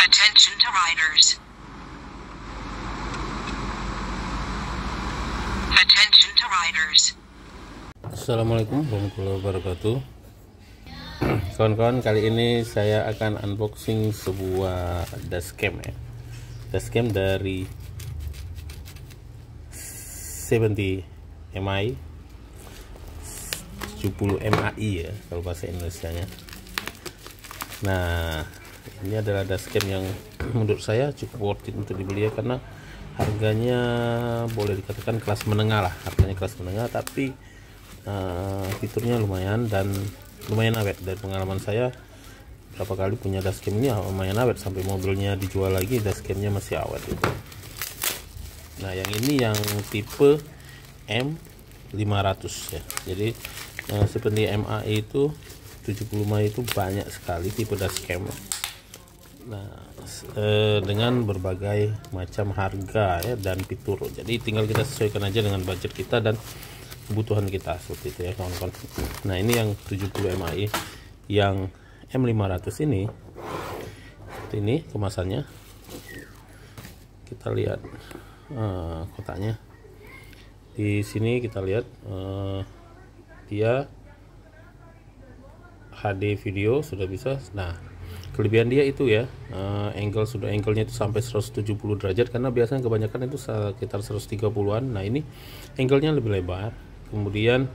Attention to riders. Attention to riders. Assalamualaikum warahmatullahi wabarakatuh. Kawan-kawan, kali ini saya akan unboxing sebuah dashcam ya. Dashcam dari 70 MI 70 MAI ya kalau bahasa Indonesianya. Nah, ini adalah dashcam yang menurut saya cukup worth it untuk dibeli ya, karena harganya boleh dikatakan kelas menengah lah, harganya kelas menengah, tapi fiturnya lumayan dan lumayan awet. Dari pengalaman saya berapa kali punya dashcam ini lumayan awet, sampai mobilnya dijual lagi dashcamnya masih awet gitu. Nah, yang ini yang tipe M500 ya. Jadi seperti MAI itu 70 MAI itu banyak sekali tipe dashcam. Nah, dengan berbagai macam harga ya dan fitur. Jadi tinggal kita sesuaikan aja dengan budget kita dan kebutuhan kita, seperti itu ya kawan-kawan. Nah, ini yang 70 MAI, yang M500 ini kemasannya. Kita lihat kotaknya. Di sini kita lihat dia HD video sudah bisa. Nah, kelebihan dia itu ya, angle-nya itu sampai 170 derajat, karena biasanya kebanyakan itu sekitar 130-an. Nah, ini angle-nya lebih lebar. Kemudian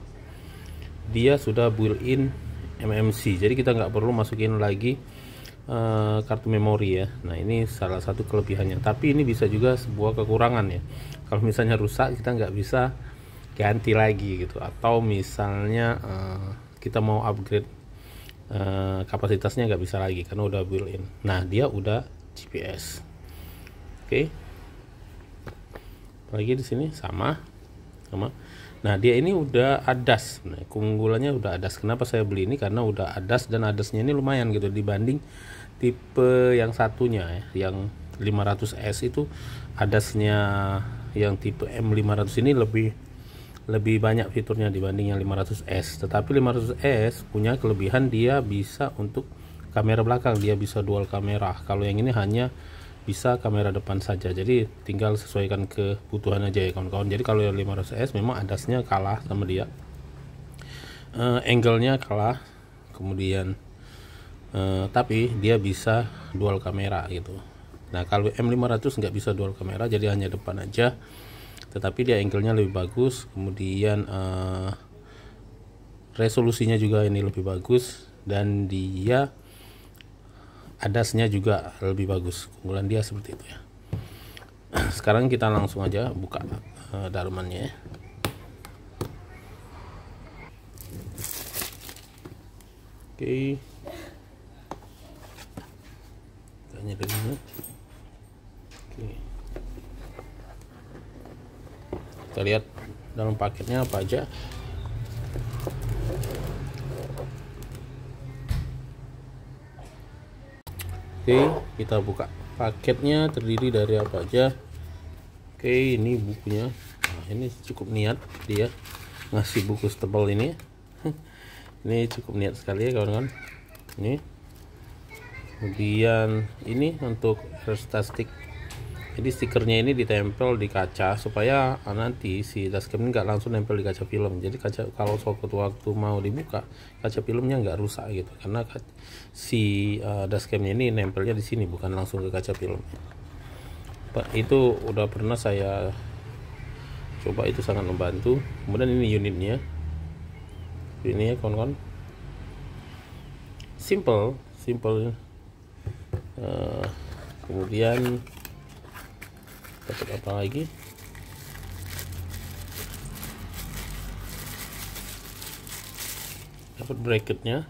dia sudah built-in MMC, jadi kita nggak perlu masukin lagi kartu memori ya. Nah, ini salah satu kelebihannya, tapi ini bisa juga sebuah kekurangan ya. Kalau misalnya rusak, kita nggak bisa ganti lagi gitu, atau misalnya kita mau upgrade kapasitasnya nggak bisa lagi karena udah built-in. Nah, dia udah GPS. Oke. Apalagi di sini sama. Nah, dia ini udah ADAS. Nah, keunggulannya udah ADAS. Kenapa saya beli ini? Karena udah ADAS, dan ADAS-nya ini lumayan gitu dibanding tipe yang satunya ya, yang 500S itu ADAS-nya yang tipe M500 ini lebih banyak fiturnya dibanding yang 500S. Tetapi 500S punya kelebihan, dia bisa untuk kamera belakang, dia bisa dual kamera. Kalau yang ini hanya bisa kamera depan saja, jadi tinggal sesuaikan kebutuhan aja ya kawan-kawan. Jadi kalau yang 500S memang ADAS-nya kalah sama dia, angle-nya kalah, kemudian tapi dia bisa dual kamera gitu. Nah, kalau M500 nggak bisa dual kamera, jadi hanya depan aja, tetapi dia angle-nya lebih bagus, kemudian resolusinya juga ini lebih bagus, dan dia ADAS-nya juga lebih bagus. Keunggulan dia seperti itu ya. Sekarang kita langsung aja buka dalemannya ya. Oke. Tanya dulu. Oke. Kita lihat dalam paketnya apa aja. Oke, kita buka. Paketnya terdiri dari apa aja. Oke, ini bukunya. Nah, ini cukup niat dia ngasih buku tebal ini. Ini cukup niat sekali ya kawan-kawan. Ini. Kemudian ini untuk aerostatik. Jadi stikernya ini ditempel di kaca supaya nanti si dashcam ini nggak langsung nempel di kaca film. Jadi kalau waktu mau dibuka, kaca filmnya nggak rusak gitu, karena si dashcamnya ini nempelnya di sini, bukan langsung ke kaca film. Itu udah pernah saya coba, itu sangat membantu. Kemudian ini unitnya, ini ya kawan-kawan, simple. Kemudian dapat apa lagi? Dapat bracketnya.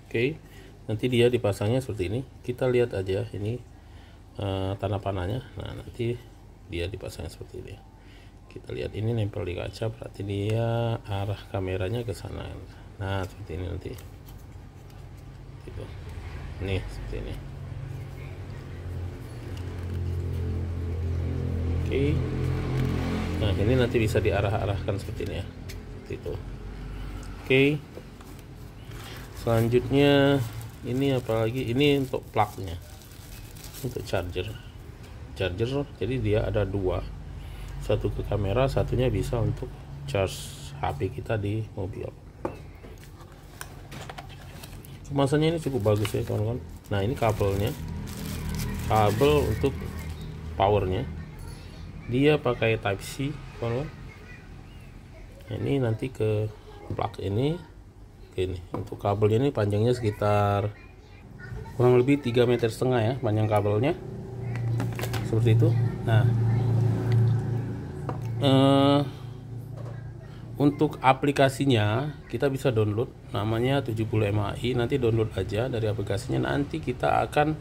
Oke, nanti dia dipasangnya seperti ini. Kita lihat aja ini tanah panahnya. Nah, nanti dia dipasangnya seperti ini. Kita lihat ini nempel di kaca, berarti dia arah kameranya ke sana. Nah, seperti ini nanti. Gitu. Nih, seperti ini. Oke. Nah, ini nanti bisa diarah-arahkan seperti ini ya, seperti itu. Oke. Selanjutnya ini apalagi, ini untuk plugnya. untuk charger. Jadi dia ada dua, satu ke kamera, satunya bisa untuk charge HP kita di mobil. Kemasannya ini cukup bagus ya kawan-kawan. Nah ini kabel untuk powernya, dia pakai Type C kawan-kawan. Ini nanti ke plug ini. Ini untuk kabelnya, ini panjangnya sekitar kurang lebih 3,5 meter ya panjang kabelnya, seperti itu. Nah untuk aplikasinya kita bisa download, namanya 70 MAI. Nanti download aja dari aplikasinya, nanti kita akan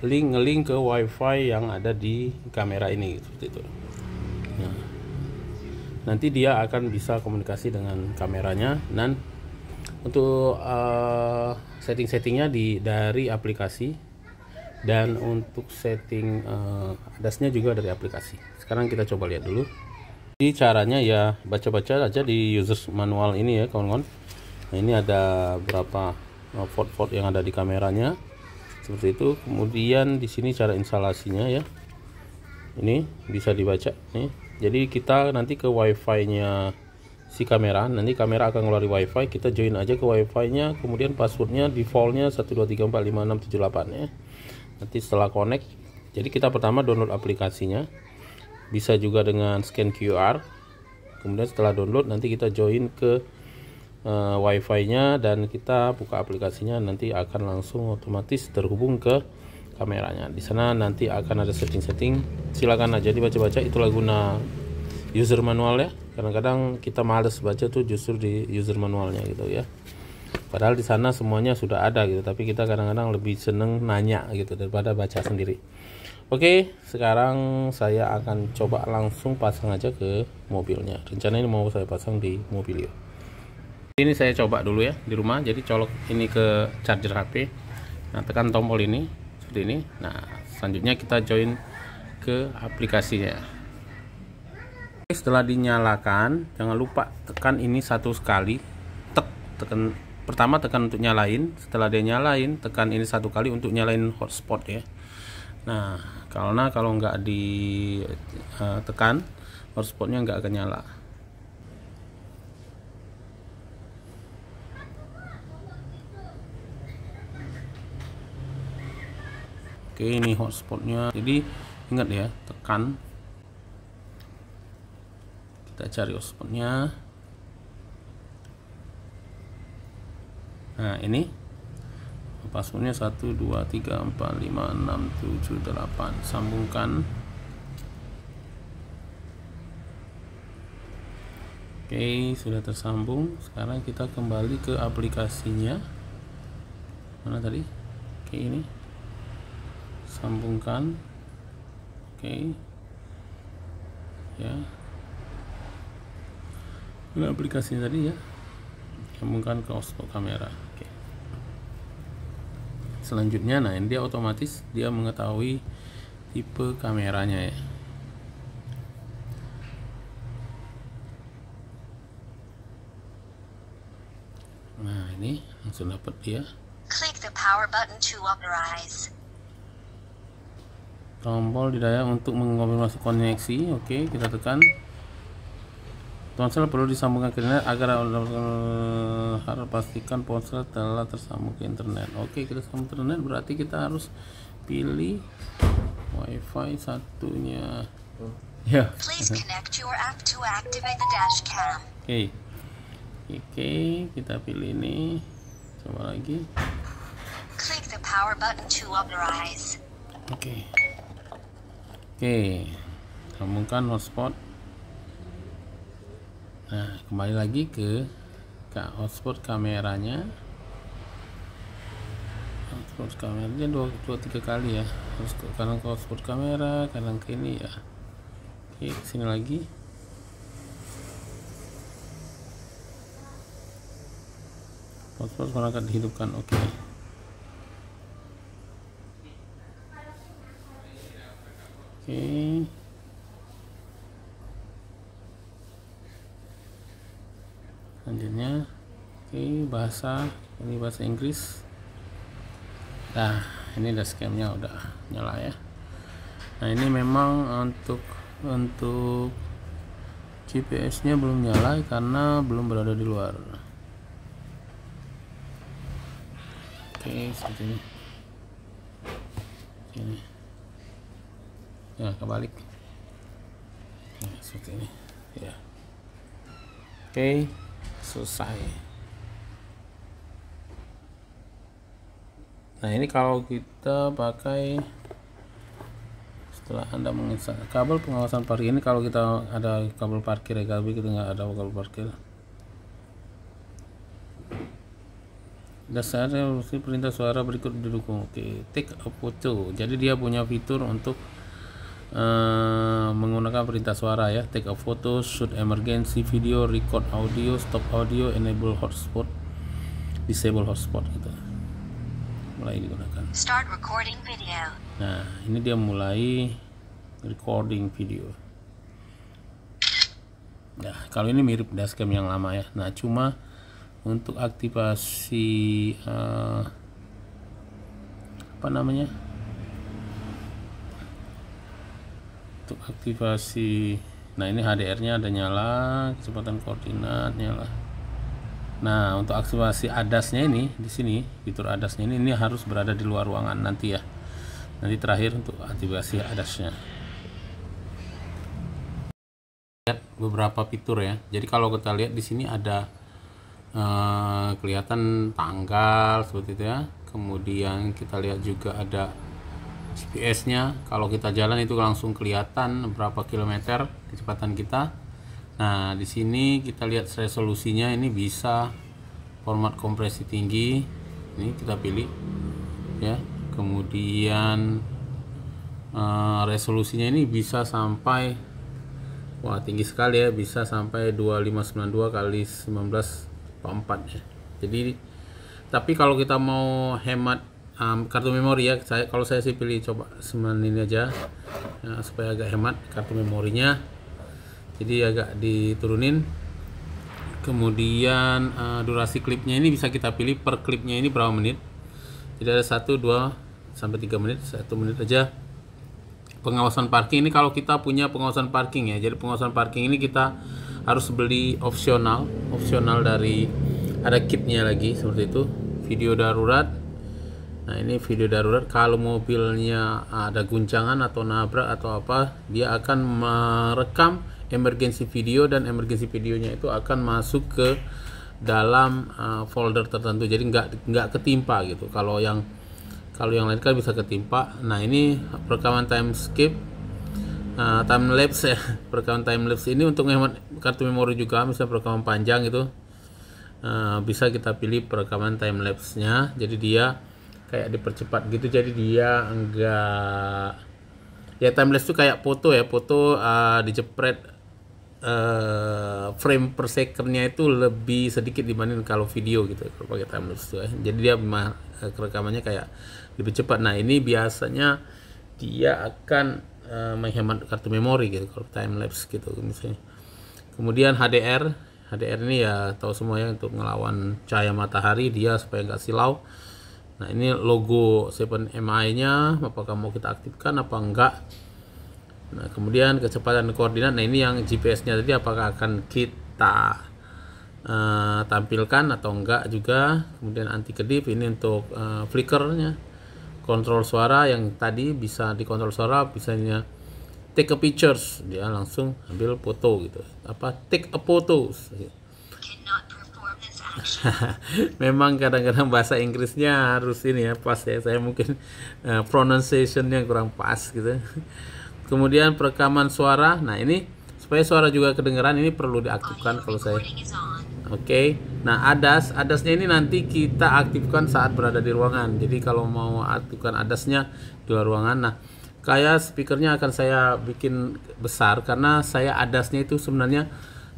ngelink ke wifi yang ada di kamera ini, seperti itu. Nah, nanti dia akan bisa komunikasi dengan kameranya, dan untuk setting-settingnya dari aplikasi, dan untuk setting dasnya juga dari aplikasi. Sekarang kita coba lihat dulu. Jadi caranya ya baca-baca aja di user manual ini ya kawan-kawan. Nah ini ada berapa port yang ada di kameranya, seperti itu. Kemudian di sini cara instalasinya ya, ini bisa dibaca nih. Jadi kita nanti ke wifi-nya si kamera, nanti kamera akan ngeluarin wifi, kita join aja ke wifi-nya, kemudian passwordnya defaultnya 1234567 ya. Nanti setelah connect, jadi kita pertama download aplikasinya, bisa juga dengan scan QR. Kemudian setelah download nanti kita join ke wifi-nya dan kita buka aplikasinya, nanti akan langsung otomatis terhubung ke kameranya. Di sana nanti akan ada setting-setting, silakan aja dibaca-baca, itulah guna user manual ya. Kadang-kadang kita males baca tuh justru di user manualnya gitu ya. Padahal di sana semuanya sudah ada gitu, tapi kita kadang-kadang lebih seneng nanya gitu daripada baca sendiri. Oke, sekarang saya akan coba langsung pasang aja ke mobilnya. Rencananya mau saya pasang di mobil ya. Ini saya coba dulu ya di rumah. Jadi colok ini ke charger HP. Nah, tekan tombol ini seperti ini. Nah, selanjutnya kita join ke aplikasinya. Setelah dinyalakan, jangan lupa tekan ini satu kali. Tekan pertama, tekan untuk nyalain. Setelah dia nyalain, tekan ini satu kali untuk nyalain hotspot ya. Nah, kalau nggak ditekan, hotspotnya nggak akan nyala. Oke, ini hotspotnya. Jadi ingat ya, tekan. Kita cari hotspotnya. Nah, ini passwordnya 123456778. Sambungkan. Oke, sudah tersambung. Sekarang kita kembali ke aplikasinya. Mana tadi? Oke, ini sambungkan. Oke ya, ini aplikasinya tadi ya, sambungkan ke hotspot kamera. Oke. Selanjutnya, nah ini dia otomatis dia mengetahui tipe kameranya ya. Nah ini langsung dapat dia. Click the power button to authorize. Tombol di daya untuk mengonfirmasi koneksi. Oke, kita tekan. Ponsel perlu disambungkan ke internet agar harus pastikan ponsel telah tersambung ke internet. Oke, kita sambung ke internet, berarti kita harus pilih wifi satunya. Ya. Please connect your app to activate the dash cam. Oke, kita pilih ini. Coba lagi. Click the power button to authorize. Oke, sambungkan hotspot. Nah, kembali lagi ke hotspot kameranya. Hotspot kameranya 2-3 kali ya. Terus kadang ke hotspot kamera, kadang ke ini ya. Oke, sini lagi. Hotspot akan dihidupkan. Oke. Selanjutnya, bahasa ini bahasa Inggris. Nah, ini dashcamnya udah nyala ya. Nah ini memang untuk GPS-nya belum nyala karena belum berada di luar. Oke, seperti ini. Sini. Ya, kebalik. Ya, seperti ini. Ya. Oke, selesai. Nah, ini kalau kita pakai, setelah Anda menginstal kabel pengawasan parkir ini, kalau kita ada kabel parkir ya, tapi kita nggak ada kabel parkir. Dasarnya perintah suara berikut didukung. Oke, take a photo. Jadi dia punya fitur untuk menggunakan perintah suara ya. Take a photo, shoot emergency video, record audio, stop audio, enable hotspot, disable hotspot gitu. Mulai digunakan. Start recording video. Nah, ini dia mulai recording video. Nah, kalau ini mirip dashcam yang lama ya. Nah, cuma untuk aktivasi apa namanya? Untuk aktivasi, nah ini HDR-nya ada nyala, kecepatan koordinat nyala. Nah, untuk aktivasi ADAS-nya ini di sini, fitur ADAS-nya ini harus berada di luar ruangan nanti ya. Nanti terakhir untuk aktivasi ADAS-nya. Lihat beberapa fitur ya. Jadi kalau kita lihat di sini ada kelihatan tanggal seperti itu ya. Kemudian kita lihat juga ada GPS-nya. Kalau kita jalan itu langsung kelihatan berapa kilometer kecepatan kita. Nah, di sini kita lihat resolusinya, ini bisa format kompresi tinggi. Ini kita pilih ya. Kemudian resolusinya ini bisa sampai, wah tinggi sekali ya, bisa sampai 2592 kali 19/4 ya. Jadi tapi kalau kita mau hemat kartu memori ya, kalau saya sih pilih coba 9 ini aja ya, supaya agak hemat kartu memorinya. Jadi agak diturunin. Kemudian durasi klipnya ini bisa kita pilih per klipnya ini berapa menit. Jadi ada 1, 2 sampai 3 menit, 1 menit aja. Pengawasan parking ini kalau kita punya pengawasan parking ya. Jadi pengawasan parking ini kita harus beli opsional dari, ada kitnya lagi seperti itu. Video darurat. Nah, ini video darurat, kalau mobilnya ada guncangan atau nabrak atau apa, dia akan merekam emergency video, dan emergency videonya itu akan masuk ke dalam folder tertentu. Jadi nggak ketimpa gitu. Kalau yang lain kan bisa ketimpa. Nah, ini perekaman time lapse ya. Perekaman time lapse ini untuk menghemat kartu memori juga, misalnya perekaman panjang itu bisa kita pilih perekaman time lapse nya. Jadi dia kayak dipercepat gitu, jadi dia enggak ya, timelapse itu kayak foto ya, dijepret frame per secondnya itu lebih sedikit dibanding kalau video gitu kalau pakai timelapse itu ya. Jadi dia rekamannya kayak lebih cepat. Nah, ini biasanya dia akan menghemat kartu memori gitu kalau timelapse gitu misalnya. Kemudian HDR ini ya tahu semua ya, untuk ngelawan cahaya matahari dia supaya nggak silau. Nah, ini logo 7MI nya apakah mau kita aktifkan apa enggak. Nah, kemudian kecepatan koordinat. Nah, ini yang GPS nya tadi apakah akan kita tampilkan atau enggak juga. Kemudian anti kedip ini untuk flickernya. Kontrol suara yang tadi bisa dikontrol suara, misalnya take a pictures, dia langsung ambil foto gitu. Apa take a photos. Memang kadang-kadang bahasa Inggrisnya harus ini ya, pas ya, saya mungkin pronunciationnya kurang pas gitu. Kemudian perekaman suara. Nah, ini supaya suara juga kedengaran ini perlu diaktifkan kalau saya. Oke. Nah, ADAS-nya ini nanti kita aktifkan saat berada di ruangan. Jadi kalau mau aktifkan ADAS-nya di luar ruangan. Nah, kayak speakernya akan saya bikin besar karena saya ADAS-nya itu sebenarnya,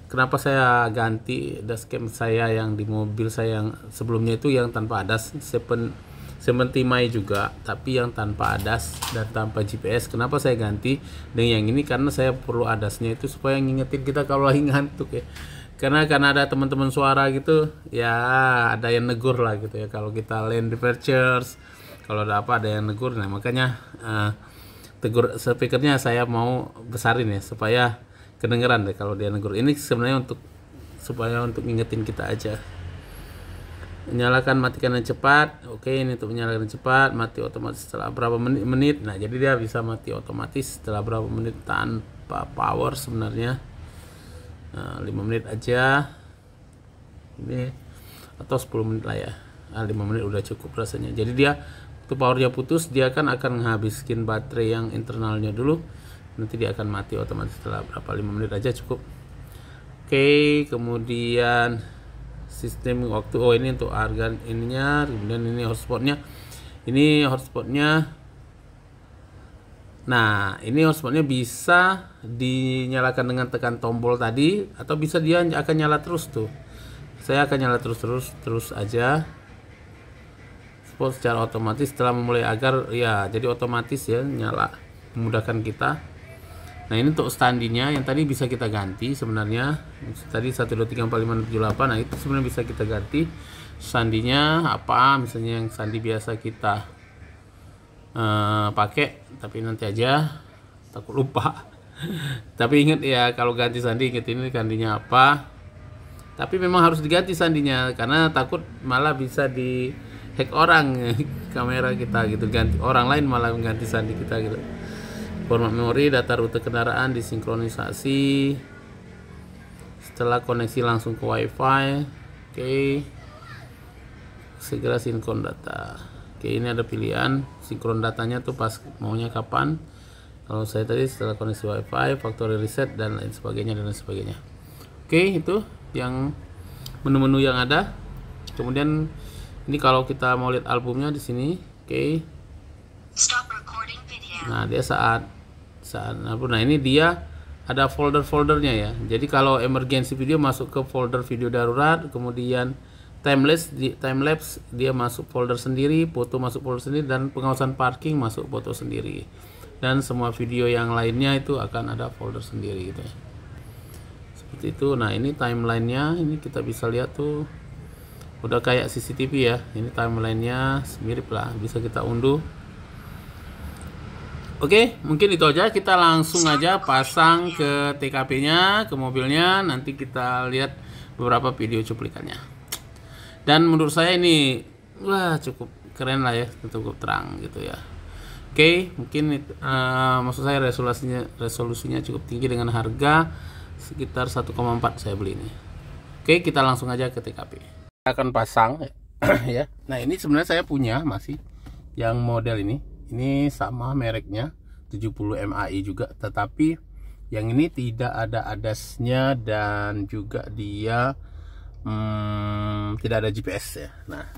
kenapa saya ganti dashcam saya yang di mobil saya yang sebelumnya itu yang tanpa ADAS, 7MI juga, tapi yang tanpa ADAS dan tanpa GPS. Kenapa saya ganti dengan yang ini? Karena saya perlu ADAS-nya itu supaya ngingetin kita kalau lagi ngantuk ya. Karena ada teman-teman suara gitu, ya ada yang negur lah gitu ya. Kalau kita lane departures, kalau ada apa ada yang negur. Nah makanya tegur speakernya saya mau besarin ya supaya kedengeran deh kalau dia negur. Ini sebenarnya supaya untuk ngingetin kita aja. Nyalakan matikan yang cepat. Oke, ini untuk menyalakan cepat, mati otomatis setelah berapa menit. Nah jadi dia bisa mati otomatis setelah berapa menit tanpa power sebenarnya. 5 menit aja ini, atau 10 menit lah ya. 5 menit udah cukup rasanya. Jadi dia waktu powernya putus, dia akan menghabiskan baterai yang internalnya dulu, nanti dia akan mati otomatis setelah berapa 5 menit aja cukup. Oke, kemudian sistem waktu, ini untuk harga ininya, kemudian ini hotspotnya. Nah ini hotspotnya bisa dinyalakan dengan tekan tombol tadi, atau bisa dia akan nyala terus tuh. Saya akan nyala terus aja hotspot secara otomatis setelah memulai agar ya, jadi otomatis ya nyala, memudahkan kita. Nah ini untuk standinya yang tadi bisa kita ganti sebenarnya, tadi 1 2 3 4 5 6 7 8. Nah itu sebenarnya bisa kita ganti sandinya apa, misalnya yang sandi biasa kita pakai, tapi nanti aja takut lupa. Tapi ingat ya, kalau ganti sandi ingat ini sandinya apa. Tapi memang harus diganti sandinya karena takut malah bisa di hack orang kamera kita gitu, ganti orang lain malah mengganti sandi kita gitu. Format memori, data rute kendaraan disinkronisasi setelah koneksi langsung ke wifi. Oke, segera sinkron data. Oke, ini ada pilihan sinkron datanya tuh pas maunya kapan. Kalau saya tadi setelah koneksi wifi, factory reset dan lain sebagainya. Oke, itu yang menu-menu yang ada. Kemudian ini kalau kita mau lihat albumnya di sini. Oke. Stop recording video. Nah dia saat nah ini dia ada folder-foldernya ya. Jadi kalau emergency video masuk ke folder video darurat, kemudian time lapse dia masuk folder sendiri, foto masuk folder sendiri, dan pengawasan parking masuk foto sendiri, dan semua video yang lainnya itu akan ada folder sendiri gitu ya, seperti itu. Nah ini timelinenya, ini kita bisa lihat tuh udah kayak CCTV ya. Ini timelinenya mirip lah, bisa kita unduh. Oke, mungkin itu aja. Kita langsung aja pasang ke TKP-nya, ke mobilnya. Nanti kita lihat beberapa video cuplikannya. Dan menurut saya ini wah cukup keren lah ya, cukup terang gitu ya. Oke, mungkin maksud saya resolusinya cukup tinggi dengan harga sekitar 1,4 saya beli ini. Oke, kita langsung aja ke TKP. Kita akan pasang ya. Nah, ini sebenarnya saya punya masih yang model ini. Ini sama mereknya 70 MAI juga, tetapi yang ini tidak ada ADAS-nya dan juga dia tidak ada GPS ya. Nah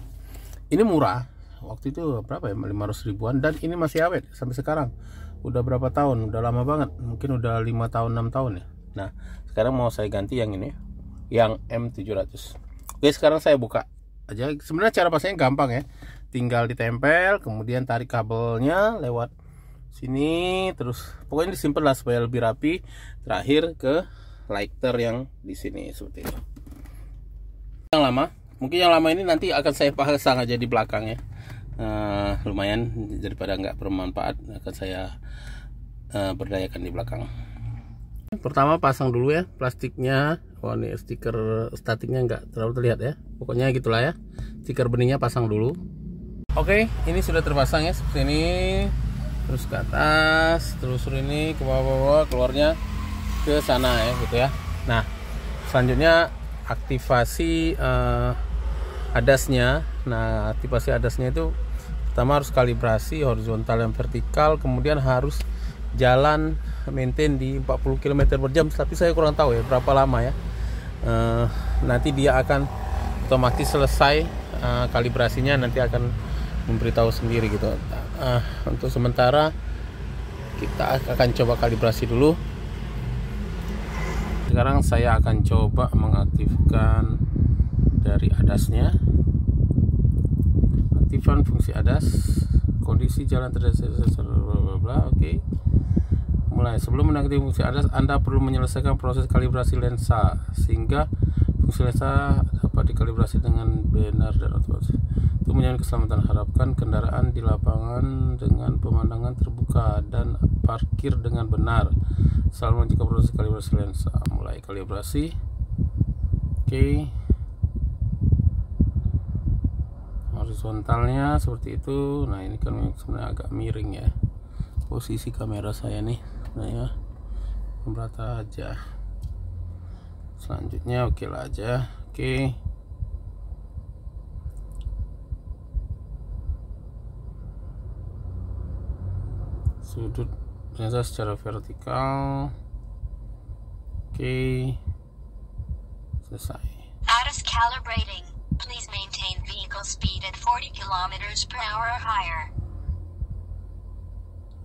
ini murah, waktu itu berapa ya, 500 ribuan, dan ini masih awet sampai sekarang. Udah berapa tahun, udah lama banget, mungkin udah 5 tahun 6 tahun ya. Nah sekarang mau saya ganti yang ini, yang M700. Oke, sekarang saya buka aja. Sebenarnya cara pasangnya gampang ya, tinggal ditempel, kemudian tarik kabelnya lewat sini, terus pokoknya disimpan lah supaya lebih rapi. Terakhir ke lighter yang di sini seperti itu. Yang lama, mungkin yang lama ini nanti akan saya pasang aja di belakang ya. Lumayan, daripada nggak bermanfaat akan saya berdayakan di belakang. Pertama pasang dulu ya plastiknya. Oh ini stiker statiknya nggak terlalu terlihat ya, pokoknya gitulah ya. Stiker beningnya pasang dulu. Oke, ini sudah terpasang ya seperti ini. Terus ke atas, terus ini ke bawah-bawah, keluarnya ke sana ya gitu ya. Nah selanjutnya aktivasi ADAS-nya. Nah aktivasi ADAS-nya itu pertama harus kalibrasi horizontal dan vertikal, kemudian harus jalan maintain di 40 km per jam, tapi saya kurang tahu ya berapa lama ya. Nanti dia akan otomatis selesai kalibrasinya, nanti akan memberitahu sendiri gitu. Untuk sementara kita akan coba kalibrasi dulu. Sekarang saya akan coba mengaktifkan dari ADAS-nya. Aktifkan fungsi ADAS, kondisi jalan terdesak, bla bla. Oke. Mulai. Sebelum mengaktifkan fungsi ADAS, Anda perlu menyelesaikan proses kalibrasi lensa sehingga fungsi lensa dapat dikalibrasi dengan benar dan otomatis. Untuk menjamin keselamatan, harapkan kendaraan di lapangan dengan pemandangan terbuka dan parkir dengan benar. Salam jika proses kalibrasi lensa. Mulai kalibrasi. Oke. Horizontalnya seperti itu. Nah, ini kan sebenarnya agak miring ya posisi kamera saya nih sebenarnya, merata aja. Selanjutnya oke lah aja. Oke. Sudut lensa secara vertikal. Oke. Selesai. ADAS calibrating. Please maintain vehicle speed at 40 kilometers per hour or higher.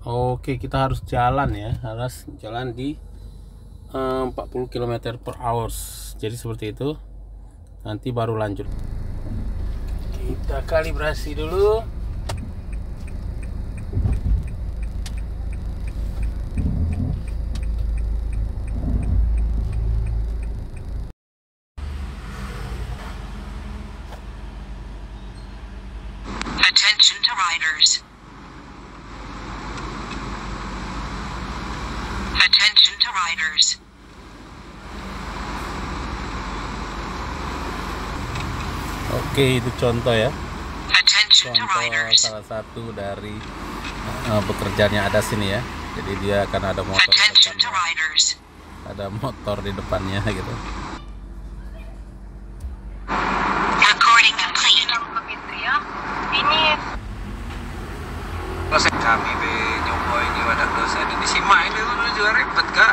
Oke, kita harus jalan ya, harus jalan di 40 km per hour. Jadi seperti itu. Nanti baru lanjut. Kita kalibrasi dulu. Attention to riders. Attention to riders. Oke, itu contoh ya. Attention to Contoh riders. salah satu dari pekerjaannya ada sini ya. Jadi dia akan ada motor di Attention to depannya. riders. Ada motor di depannya gitu. Recording complete. Ini Proses kami be nyoba ini wadah dosa ini disimak ini dulu juga ribet kak.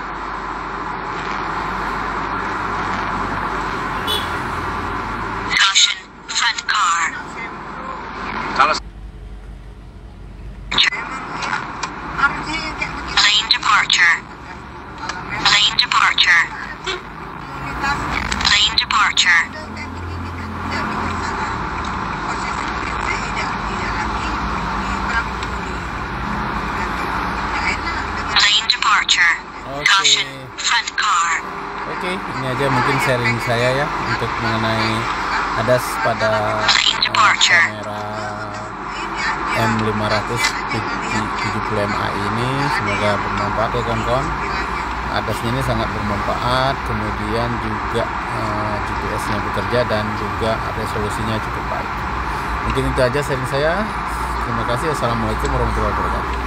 caution, front car. Kalau Lane departure. Lane departure. Lane departure. Lane departure. Oke. Caution, front car. Oke, ini aja mungkin sharing saya ya untuk mengenai ADAS pada kamera M500 70MA ini. Semoga bermanfaat ya kawan-kawan. ADAS-nya ini sangat bermanfaat, kemudian juga GPS-nya bekerja dan juga resolusinya cukup baik. Mungkin itu aja sharing saya. Terima kasih. Assalamualaikum warahmatullahi wabarakatuh.